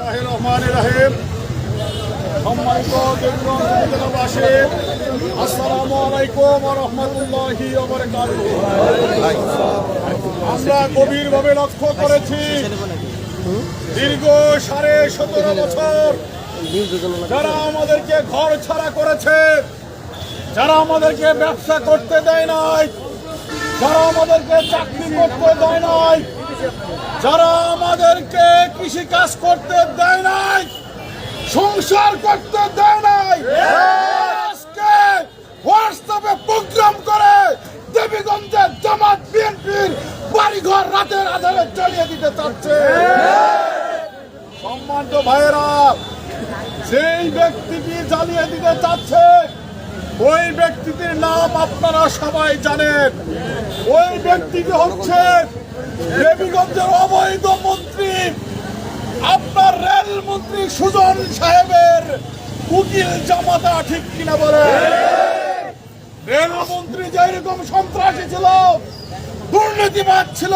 বিসমিল্লাহির রহমানির রহিম। সম্মানিত দেবগঞ্জ উপজেলাবাসী, আসসালামু আলাইকুম ওয়া রাহমাতুল্লাহি ওয়া বারাকাতুহু। আমরা গভীরভাবে লক্ষ্য করেছি, দীর্ঘ 17.5 বছর যারা আমাদেরকে ঘর ছাড়া করেছে, যারা আমাদেরকে ব্যবসা করতে দেয় নাই, যারা আমাদেরকে চাকরি করতে দেয় নাই, যারা আমাদেরকে কৃষি কাজ করতে দেয় নাই, সংসার করতে দেয় নাই, আজকে হোয়াটসঅ্যাপে প্রোগ্রাম করে দেবীগঞ্জের জামাত বিএনপির বাড়িঘর রাতের আধারে জ্বালিয়ে দিতে চাচ্ছে। সম্মানিত ভাইয়েরা, যেই ব্যক্তিটি জ্বালিয়ে দিতে চাচ্ছে ওই ব্যক্তিটির নাম আপনারা সবাই জানেন। ওই ব্যক্তিটি হচ্ছে দেবীগঞ্জের অবৈধ মন্ত্রী, আপনার রেল মন্ত্রী সুজন সাহেবের উকিল জামাতা। ঠিক কিনা বলে? রেল মন্ত্রী যেরকম সন্ত্রাসী ছিল, দুর্নীতিবাদ ছিল,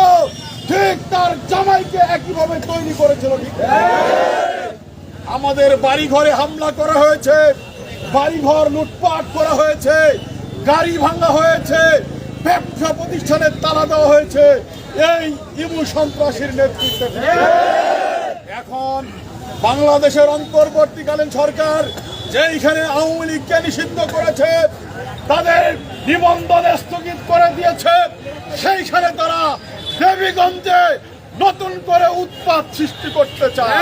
ঠিক তার জামাইকে একইভাবে তৈরি করেছিল। ঠিক আমাদের বাড়ি ঘরে হামলা করা হয়েছে, বাড়িঘর লুটপাট করা হয়েছে, গাড়ি ভাঙা হয়েছে, ব্যবসা প্রতিষ্ঠানের তালা দেওয়া হয়েছে এই ইমু সন্ত্রাসীর নেতৃত্বে। এখন বাংলাদেশের অন্তর্বর্তীকালীন সরকার যেইখানে আওয়ামী লীগকে নিষিদ্ধ করেছে, তাদের নিবন্ধন স্থগিত করে দিয়েছে, সেইখানে তারা দেবীগঞ্জে নতুন করে উৎপাত সৃষ্টি করতে চায়।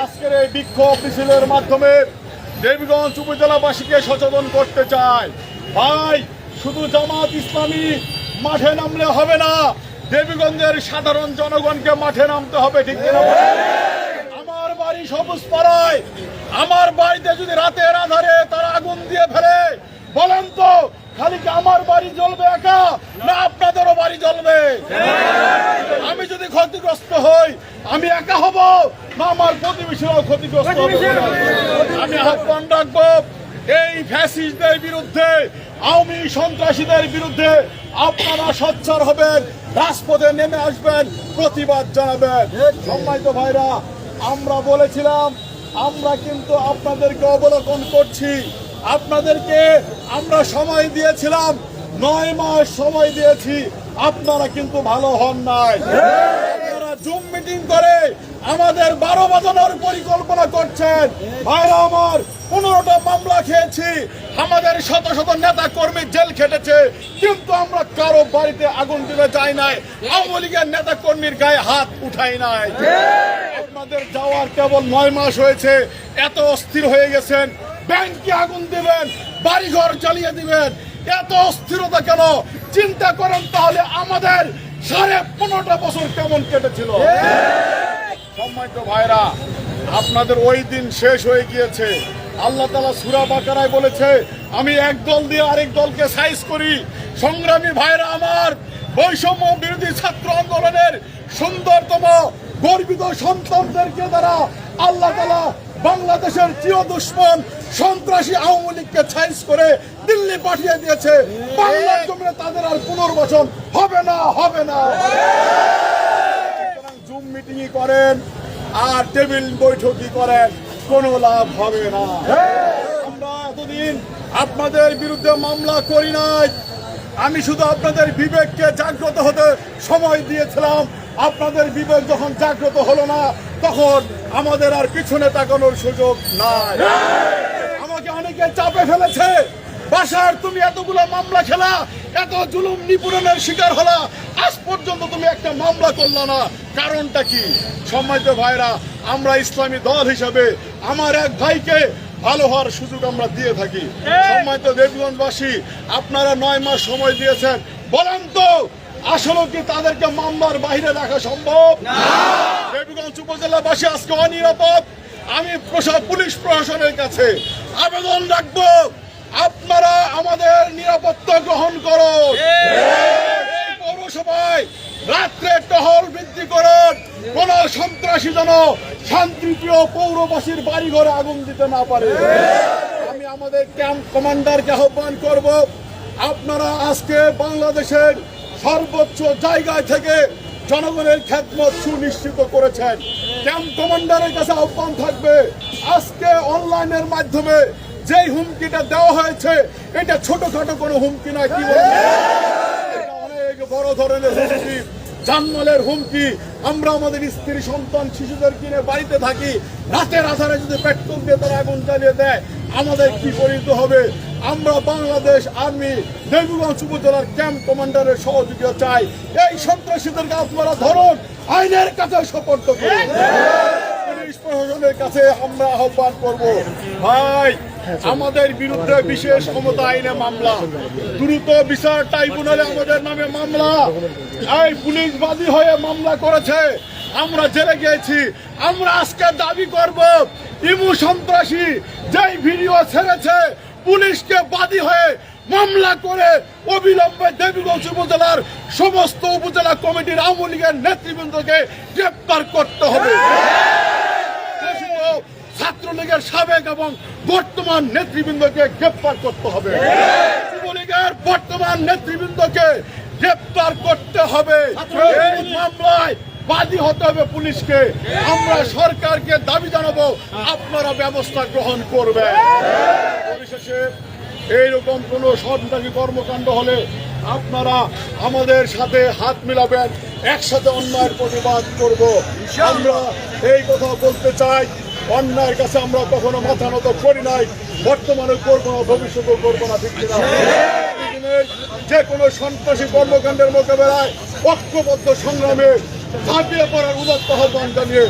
আজকের এই বিক্ষোভ মিছিলের মাধ্যমে দেবীগঞ্জ উপজেলাবাসীকে সচেতন করতে চায়। ভাই, শুধু জামাত ইসলামী মাঠে নামলে হবে না, দেবীগঞ্জের সাধারণ জনগণকে মাঠে নামতে হবে। ঠিক কিনা? আমার বাড়ি সবুজ পাড়ায়, আমার বাড়িতে যদি রাতের আধারে তারা আগুন দিয়ে ফেলে, বলেন তো খালি কি আমার বাড়ি জ্বলবে একা, না আপনাদেরও বাড়ি জ্বলবে? আমি যদি ক্ষতিগ্রস্ত হই, আমি একা হব, না আমার প্রতিবেশীরাও ক্ষতিগ্রস্ত হবে? আমি আহ্বান রাখবো, এই ফ্যাসিস্টদের বিরুদ্ধে, আওয়ামী সন্ত্রাসীদের বিরুদ্ধে আপনারা সোচ্চার হবেন, রাজপথে নেমে আসবেন, প্রতিবাদ জানাবেন। সম্মানিত ভাইরা, আমরা বলেছিলাম আমরা কিন্তু আপনাদেরকে অবলোকন করছি, আপনাদেরকে আমরা সময় দিয়েছিলাম, 9 মাস সময় দিয়েছি, আপনারা কিন্তু ভালো হন নাই। আপনারা জুম মিটিং করে আমাদের 12 বাজানোর পরিকল্পনা করছেন। ভাইরা আমার, 15টা মামলা খেয়েছি, আমাদের শত শত নেতা কর্মী জেল খেটেছে, কিন্তু আমরা কারো বাড়িতে আগুন দিতে যাই নাই, আওয়ামী লীগের নেতা কর্মীর গায়ে হাত উঠাই নাই। আপনাদের যাওয়ার কেবল 9 মাস হয়েছে, এত অস্থির হয়ে গেছেন, ব্যাংকে আগুন দিবেন, বাড়িঘর জ্বালিয়ে দিবেন, এত অস্থিরতা কেন? চিন্তা করেন তাহলে আমাদের 15.5 বছর কেমন কেটেছিল। সম্মানিত ভাইরা, আপনাদের ওই দিন শেষ হয়ে গিয়েছে। আল্লাহ তাআলা সূরা বাকারায় বলেছে, আমি এক দল দিয়ে আরেক দলকে সাইজ করি। সংগ্রামী ভাইরা আমার, বৈষম্য বিরোধী ছাত্র আন্দোলনের সুন্দরতম গর্বিত সন্তানদেরকে দ্বারা আল্লাহ তাআলা বাংলাদেশের চির দুশ্মন সন্ত্রাসী আওয়ামী লীগকে সাইজ করে দিল্লি পাঠিয়ে দিয়েছে। বাংলার জমিনে তাদের আর পুনর্বাসন হবে না, হবে না। জুম মিটিং করেন আর টেবিল বৈঠকই করেন, কোনো লাভ হবে না। আমরা এতদিন আপনাদের বিরুদ্ধে মামলা করি নাই, আমি শুধু আপনাদের বিবেককে জাগ্রত হতে সময় দিয়েছিলাম। আপনাদের বিবেক যখন জাগ্রত হলো না, তখন আমাদের আর পিছনে তাকানোর সুযোগ নাই। আমাকে অনেকে চাপে ফেলেছে, বাসার তুমি এতগুলো মামলা খেলা, এত জুলুম নিপীড়নের শিকার হলা, আজ পর্যন্ত তুমি একটা মামলা করলা না, কারণটা কি? সম্মানিত ভাইরা, আমরা ইসলামী দল হিসেবে আমার এক ভাইকে ভালো হওয়ার সুযোগ আমরা দিয়ে থাকি। সম্মানিত দেবগঞ্জবাসী, আপনারা 9 মাস সময় দিয়েছেন, বলেন তো আসলে কি তাদেরকে মামলার বাইরে রাখা সম্ভব? দেবগঞ্জ উপজেলাবাসী আজকে অনিরাপদ। আমি পুলিশ প্রশাসনের কাছে আবেদন রাখবো, আপনারা আমাদের নিরাপত্তা গ্রহণ করুন। এই পৌরসভায় রাত্রে টহল বৃদ্ধি করুন, কোন সন্ত্রাসী যেন শান্তিপ্রিয় পৌরবাসীর বাড়ি ঘরে আগুন দিতে না পারে। আমি আমাদের ক্যাম্প কমান্ডারকে আহ্বান করব, আপনারা আজকে বাংলাদেশের সর্বোচ্চ জায়গায় থেকে জনগণের খেদমত সুনিশ্চিত করেছেন। ক্যাম্প কমান্ডারের কাছে আহ্বান থাকবে, আজকে অনলাইনের মাধ্যমে যেই হুমকিটা দেওয়া হয়েছে এটা ছোটখাটো কোনো হুমকি নয়, কি বলেন? এটা অনেক বড় ধরনের হুমকি, জানমালের হুমকি। আমরা আমাদের স্ত্রী সন্তান শিশুদের কিনে বাড়িতে থাকি, রাতের আধারে যদি পেট্রোল দিয়ে তারা আগুন জ্বালিয়ে দেয় আমাদের কি পরিণত হবে? আমরা বাংলাদেশ আর্মি দেবীগঞ্জ উপজেলার ক্যাম্প কমান্ডারের সহযোগিতা চাই। এই সন্ত্রাসীদেরকে আপনারা ধরুন, আইনের কাছে সোপর্দ করুন। পুলিশ প্রশাসনের কাছে আমরা আহ্বান করব, ভাই আমাদের বিরুদ্ধে বিশেষ ক্ষমতা আইনে মামলা, দ্রুত বিচার ট্রাইব্যুনালে আমাদের নামে মামলা। এই পুলিশ বাদী হয়ে মামলা করেছে, আমরা জেলে গিয়েছি। আমরা আজকে দাবি করব, ইমু সন্ত্রাসী যেই ভিডিও ছেড়েছে পুলিশকে বাদী হয়ে মামলা করে অবিলম্বে দেবীগঞ্জ উপজেলার সমস্ত উপজেলা কমিটির আওয়ামী লীগের নেতৃবৃন্দকে গ্রেপ্তার করতে হবে। ছাত্রলীগের সাবেক এবং বর্তমান নেতৃবৃন্দকে গ্রেপ্তার করতে হবে। যুবলীগের বর্তমান নেতৃবৃন্দকে গ্রেপ্তার করতে হবে। এই মামলায় বাদী হতে হবে পুলিশকে। আমরা সরকারকে দাবি জানাবো, আপনারা ব্যবস্থা গ্রহণ করবেন। পরিশেষে এইরকম কোন সন্ত্রাসী কর্মকাণ্ড হলে আপনারা আমাদের সাথে হাত মিলাবেন, একসাথে অন্যায়ের প্রতিবাদ করব। আমরা এই কথা বলতে চাই, অন্যায়ের কাছে আমরা কখনো মাথা নত করি নাই, বর্তমানে করবো না, ভবিষ্যতেও করবো না, ঠিক কিনা? যে কোনো সন্ত্রাসী কর্মকাণ্ডের মোকাবেলায় ঐক্যবদ্ধ সংগ্রামে ঝাঁপিয়ে পড়ার উদাত্ত আহ্বান জানিয়ে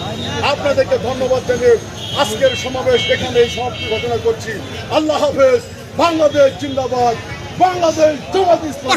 আপনাদেরকে ধন্যবাদ জানিয়ে আজকের সমাবেশ এখানেই সমাপ্তি ঘোষণা করছি। আল্লাহ হাফেজ। বাংলাদেশ জিন্দাবাদ। বাংলাদেশ জামাত ইসলামী।